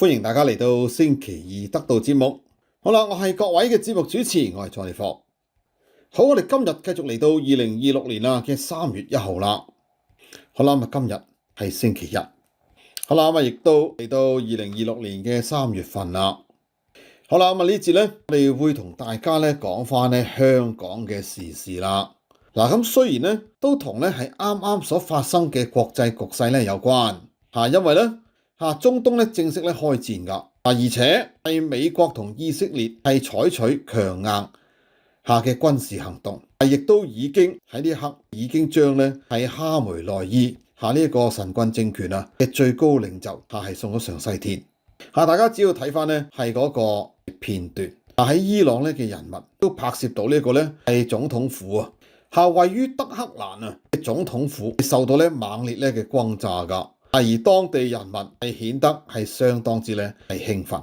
歡迎大家嚟到星期二得道節目。好啦，我係各位嘅節目主持，我係蔡立霍。好，我哋今日繼續嚟到2026年嘅3月1號啦。好啦，今日係星期日。好啦，亦都嚟到2026年嘅3月份啦。好啦，呢節呢，我哋會同大家呢講翻呢香港嘅時事啦。咁雖然呢都同呢係啱啱所發生嘅國際局勢呢有關因為呢中東呢正式呢開戰噶而且係美國同以色列係採取強硬嘅軍事行動，亦都已經喺呢一刻已經將呢係哈梅內伊呢一個神棍政權嘅最高領袖係送咗上西天。大家只要睇翻呢係嗰個片段喺伊朗呢嘅人民都拍攝到呢個呢係總統府位於德黑蘭嘅總統府受到呢猛烈呢嘅轟炸噶。而當地人民係顯得係相當之咧係興奮。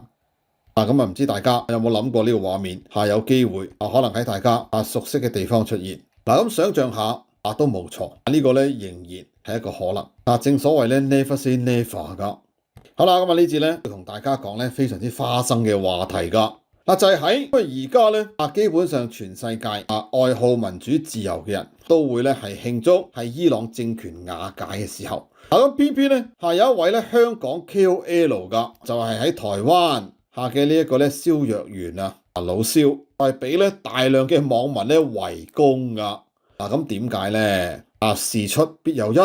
咁唔知大家有冇諗過呢個畫面有機會可能喺大家熟悉嘅地方出現。咁想象下都冇錯，呢個咧仍然係一個可能。正所謂咧 never say never 噶。好啦，呢節咧要同大家講咧非常之花生嘅話題噶。就係喺因為而家咧基本上全世界愛好民主自由嘅人都會咧係慶祝係伊朗政權瓦解嘅時候。咁偏偏咧有一位咧香港 KOL 噶，就係喺台灣嘅呢一個咧蕭若元老蕭，係俾咧大量嘅網民咧圍攻噶。咁點解咧？事出必有因。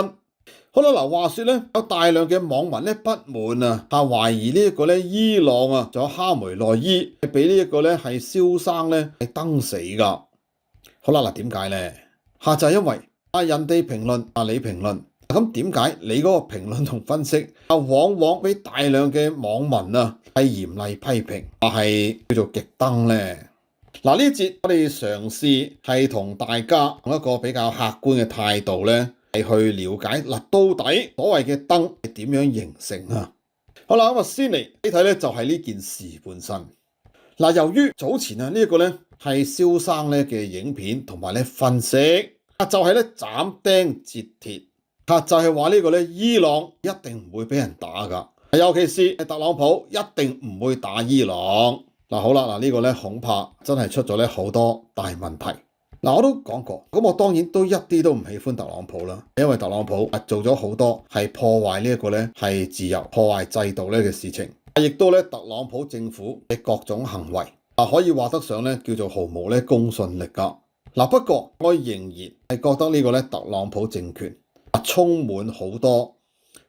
好啦，話說咧有大量嘅網民咧不滿懷疑呢一個咧伊朗仲有哈梅內伊係俾呢一個咧係蕭生咧係燈死噶。好啦，點解咧？就係因為人哋評論你評論。咁點解你嗰個評論同分析往往俾大量嘅網民係嚴厲批評係叫做極燈呢？呢一節我哋嘗試係同大家用一個比較客觀嘅態度咧係去了解到底所謂嘅燈係點樣形成好啦，咁先嚟睇咧就係呢件事本身。由於早前呢一個咧係蕭生咧嘅影片同埋咧分析就係咧斬釘截鐵。就係話呢個咧，伊朗一定唔會俾人打噶，尤其是特朗普一定唔會打伊朗。好啦，呢個咧恐怕真係出咗咧好多大問題。我都講過，咁我當然都一啲都唔喜歡特朗普啦，因為特朗普做咗好多係破壞呢一個咧係自由、破壞制度咧嘅事情，亦都咧特朗普政府嘅各種行為可以話得上咧叫做毫無咧公信力噶。不過我仍然係覺得呢個咧特朗普政權充滿好多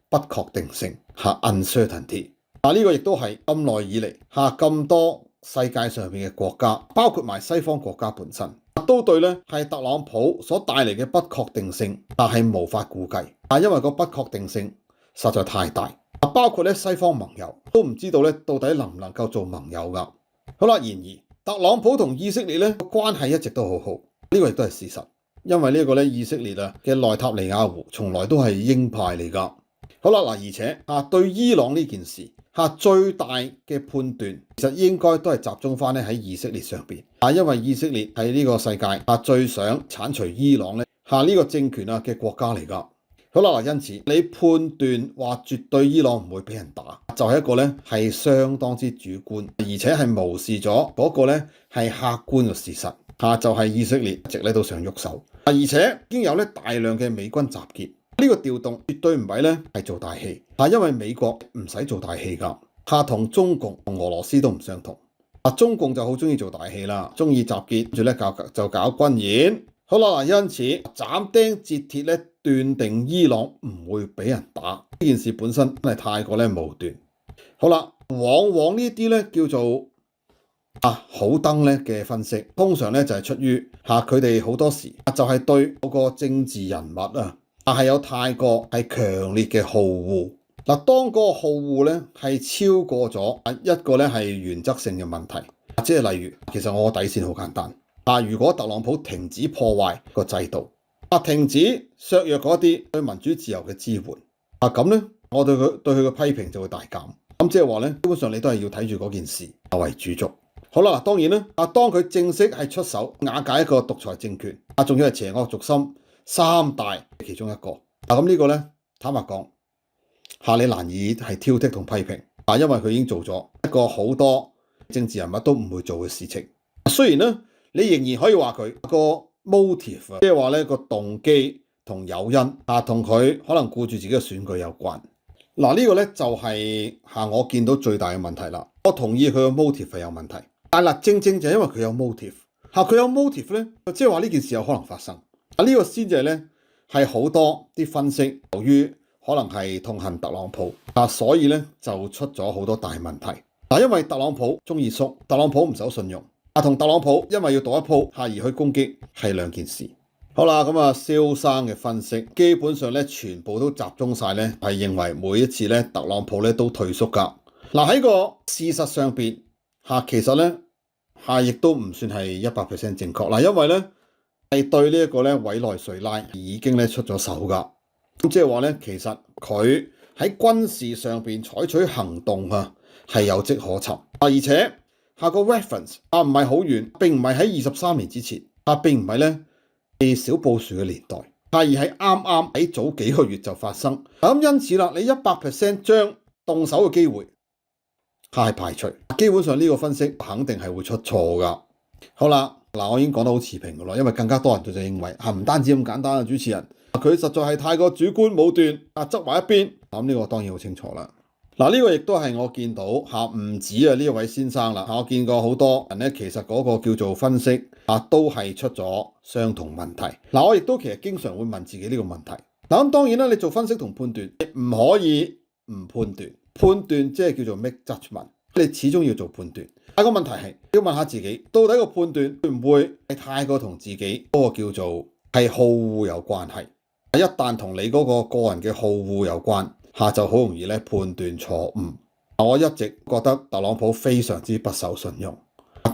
不確定性uncertainty。呢個亦都係咁耐以嚟咁多世界上面嘅國家，包括埋西方國家本身，都對咧係特朗普所帶嚟嘅不確定性係無法估計。因為個不確定性實在太大，包括咧西方盟友都唔知道咧到底能唔能夠做盟友噶。好啦，然而特朗普同以色列咧關係一直都好好，呢個亦都係事實。因為呢一個咧以色列嘅內塔尼亞胡從來都係鷹派嚟噶。好啦，而且對伊朗呢件事最大嘅判斷其實應該都係集中翻咧喺以色列上邊因為以色列係呢個世界最想剷除伊朗咧呢個政權嘅國家嚟噶。好啦，因此你判斷話絕對伊朗唔會俾人打，就係一個咧係相當之主觀，而且係無視咗嗰個咧係客觀嘅事實就係以色列一直咧都想喐手。而且已經有咧大量嘅美軍集結，呢個調動絕對唔係咧係做大戲因為美國唔使做大戲噶同中共同俄羅斯都唔相同中共就好中意做大戲啦，中意集結住咧就搞軍演。好啦，因此斬釘截鐵咧斷定伊朗唔會俾人打呢件事本身真係太過咧武斷。好啦，往往呢啲咧叫做好燈咧嘅分析，通常咧就係出於佢哋好多時就係對嗰個政治人物係有太過係強烈嘅好惡。當個好惡咧係超過咗一個咧係原則性嘅問題，即係例如其實我個底線好簡單如果特朗普停止破壞個制度停止削弱嗰啲對民主自由嘅支援咁咧我對佢嘅批評就會大減。咁即係話咧基本上你都係要睇住嗰件事為主軸。好啦，當然啦當佢正式係出手瓦解一個獨裁政權仲要係邪惡軸心三大其中一個咁呢個咧坦白講你難以係挑剔同批評因為佢已經做咗一個好多政治人物都唔會做嘅事情。雖然咧，你仍然可以話佢個 motive， 即係話咧個動機同誘因同佢可能顧住自己嘅選舉有關。呢個咧就係我見到最大嘅問題啦。我同意佢個 motive 係有問題，但係正正就係因為佢有 motive， 佢有 motive 咧，即係話呢件事有可能發生。呢個先至係咧係好多啲分析，由於可能係痛恨特朗普所以咧就出咗好多大問題。因為特朗普中意縮，特朗普唔守信用，同特朗普因為要賭一鋪而去攻擊係兩件事。好啦，咁蕭生嘅分析基本上咧全部都集中晒咧係認為每一次咧特朗普咧都退縮噶。喺個事實上邊其實咧亦都唔算係100% 正確。因為咧係對呢一個咧委內瑞拉已經咧出咗手噶。咁即係話咧，其實佢喺軍事上邊採取行動係有跡可尋。而且個 reference 唔係好遠，並唔係喺23年之前並唔係咧係小布殊嘅年代而係啱啱喺早幾個月就發生。咁因此啦，你100% 將動手嘅機會係排除，基本上呢個分析肯定係會出錯噶。好啦，我已經講得好持平噶啦，因為更加多人就認為唔單止咁簡單。主持人佢實在係太過主觀武斷執埋一邊。咁呢個當然好清楚啦。呢個亦都係我見到唔止呢一位先生啦，我見過好多人咧，其實嗰個叫做分析都係出咗相同問題。我亦都其實經常會問自己呢個問題。咁當然啦，你做分析同判斷唔可以唔判斷，判斷即係叫做 make judgment， 你始終要做判斷。但個問題係要問下自己，到底個判斷會唔會係太過同自己嗰個叫做係好惡有關係？一旦同你嗰個個人嘅好惡有關就好容易咧判斷錯誤。我一直覺得特朗普非常之不受信用，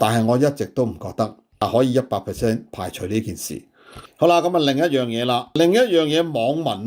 但係我一直都唔覺得可以100% 排除呢件事。好啦，咁另一樣嘢啦，另一樣嘢網民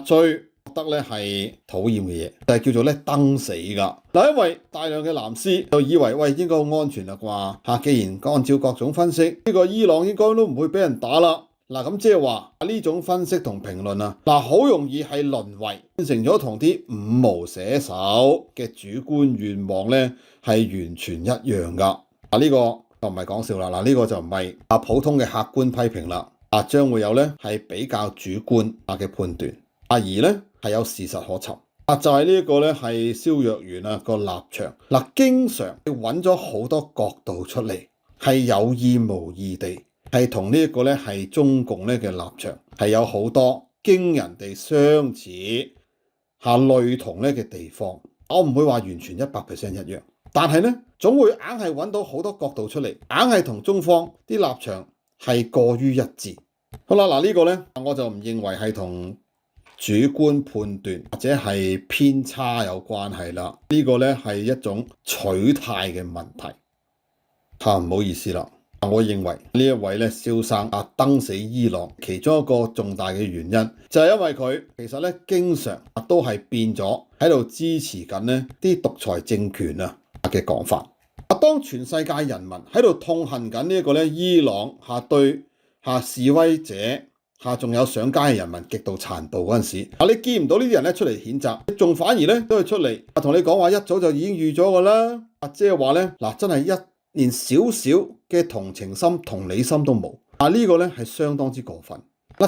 最覺得咧係討厭嘅嘢就係叫做咧燈死噶。因為大量嘅藍絲就以為應該好安全啦啩既然按照各種分析，呢個伊朗應該都唔會俾人打啦。咁即係話呢種分析同評論好容易係淪為變成咗同啲五毛寫手嘅主觀願望咧係完全一樣噶。呢個就唔係講笑啦。呢個就唔係普通嘅客觀批評啦。將會有咧係比較主觀嘅判斷而咧係有事實可尋。就係呢一個咧係蕭若元個立場經常揾咗好多角度出嚟，係有意無意地係同呢一個咧係中共咧嘅立場係有好多驚人哋相似類同咧嘅地方。我唔會話完全100% 一樣，但係咧總會硬係揾到好多角度出嚟，硬係同中方啲立場係過於一致。好啦，呢個咧我就唔認為係同主觀判斷或者係偏差有關係啦。呢個咧係一種取態嘅問題。唔好意思啦。我認為呢一位咧蕭生燈死伊朗，其中一個重大嘅原因就係因為佢其實咧經常都係變咗喺度支持緊呢啲獨裁政權嘅講法。當全世界人民喺度痛恨緊呢一個咧伊朗對示威者仲有上街嘅人民極度殘暴嗰陣時，你見唔到呢啲人咧出嚟譴責，仲反而咧都係出嚟同你講話一早就已經預咗㗎啦。即係話咧真係連少少嘅同情心、同理心都冇。呢個咧係相當之過分。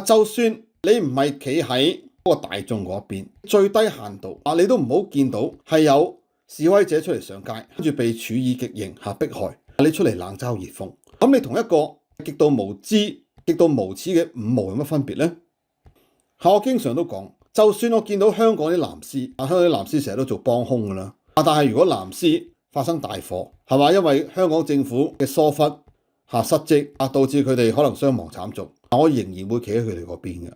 就算你唔係企喺嗰個大眾嗰邊，最低限度你都唔好見到係有示威者出嚟上街，跟住被處以極刑迫害，你出嚟冷嘲熱諷。咁你同一個極度無知、極度無恥嘅五毛有乜分別呢？我經常都講，就算我見到香港啲藍絲，香港啲藍絲成日都做幫兇㗎啦。但係如果藍絲發生大火，係嘛？因為香港政府嘅疏忽失職導致佢哋可能傷亡慘重，我仍然會企喺佢哋嗰邊嘅。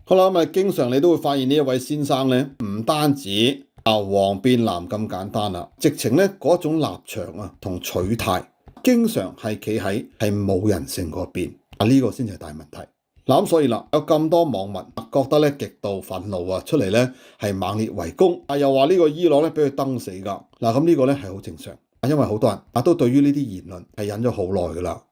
好啦，咁經常你都會發現呢一位先生咧，唔單止黃變藍咁簡單啦，直情咧嗰種立場同取態，經常係企喺係冇人性嗰邊。呢個先至係大問題。咁所以有咁多網民覺得咧極度憤怒出嚟咧係猛烈圍攻，又話呢個伊朗咧俾佢燈死噶。咁呢個咧係好正常，因為好多人都對於呢啲言論係忍咗好耐噶啦。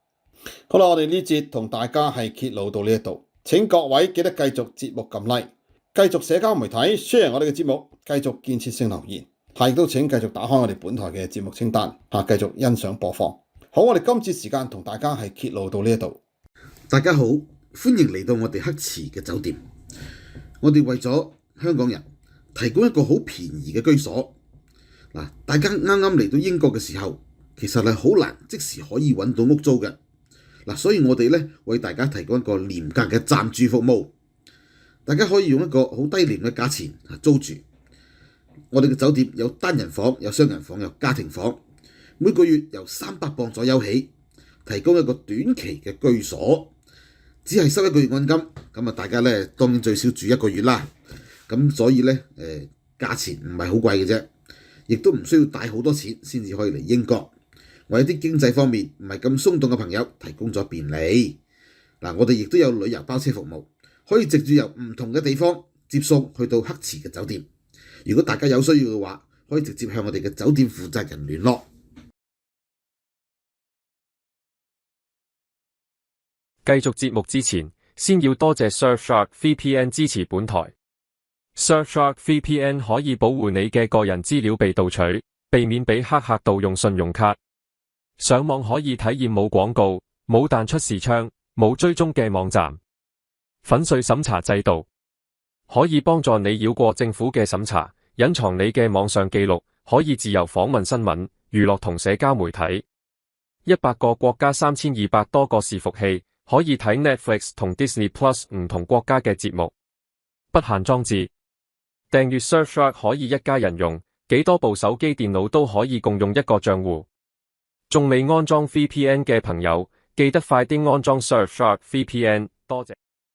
好啦，我哋呢節同大家係揭露到呢一度，請各位記得繼續節目撳 like，繼續社交媒體 share 我哋嘅節目，繼續建設性留言。亦都請繼續打開我哋本台嘅節目清單，繼續欣賞播放。好，我哋今次時間同大家係揭露到呢一度。大家好，歡迎嚟到我哋黑池嘅酒店。我哋為咗香港人提供一個好便宜嘅居所。大家啱啱嚟到英國嘅時候，其實係好難即時可以揾到屋租嘅。所以我哋呢，為大家提供一個廉價嘅暫住服務，大家可以用一個好低廉嘅價錢租住。我哋嘅酒店有單人房、有雙人房、有家庭房，每個月由300磅左右起，提供一個短期嘅居所，只係收1個月按金。咁啊，大家呢，當然最少住1個月啦。咁所以呢，價錢唔係好貴嘅啫，亦都唔需要帶好多錢先至可以嚟英國。為一啲經濟方面唔係咁鬆動嘅朋友提供咗便利。我哋亦都有旅遊包車服務，可以直接由唔同嘅地方接送去到黑池嘅酒店。如果大家有需要嘅話，可以直接向我哋嘅酒店負責人聯絡。繼續節目之前，先要多謝 Surfshark VPN 支持本台。Surfshark VPN 可以保護你嘅個人資料被盜取，避免俾黑客盜用信用卡。上網可以體驗冇廣告、冇彈出視窗、冇追蹤嘅網站。粉碎審查制度可以幫助你繞過政府嘅審查，隱藏你嘅網上記錄，可以自由訪問新聞、娛樂同社交媒體。100個國家3200多個伺服器，可以睇 Netflix 同 Disney Plus 唔同國家嘅節目。不限裝置，訂閱 Surfshark 可以一家人用，幾多部手機電腦都可以共用一個賬戶。仲未安裝 VPN 嘅朋友，記得快啲安裝 Surfshark VPN，多謝。